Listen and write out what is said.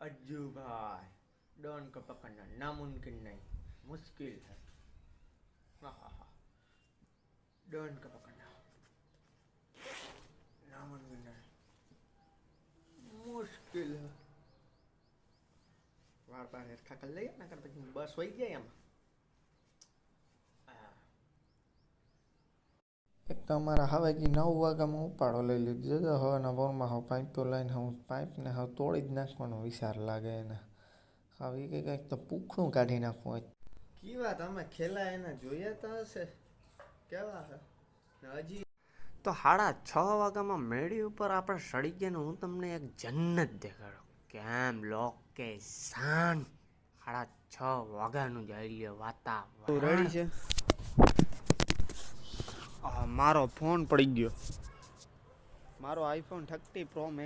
अज्जू भाई, डॉन को पकड़ना नामुमकिन नहीं, मुश्किल है। हाँ, डॉन को पकड़ना नामुमकिन नहीं, मुश्किल है। वार पार हेरखा कर लઈએ નકર પછી બસ વહી જાય એમ। એક તો અમારા હવે કે 9 વાગ્યામાં ઉપાડો લઈ લીધો છે હવાના બોરમાં હવે પાઇપો લઈને હું પાઇપને હવે તોડી જ નાખવાનો વિચાર લાગે એને। હવે એ કંઈક તો પૂખડું કાઢી નાખવું હોય। કેવા તમે ખેલા એને જોયા તો હશે કેવા હે ને હજી તો 6:30 વાગ્યામાં મેળી ઉપર આપણે સડી ગયા ને હું તમને એક જન્નત દેખાડો કેમ લોકેશન 6:30 વાગ્યાનું જ આલ્યો વાતાવરણ રેડી છે। મારો ફોન પડી ગયો મારો આઈફોન 30 પ્રો મેક્સ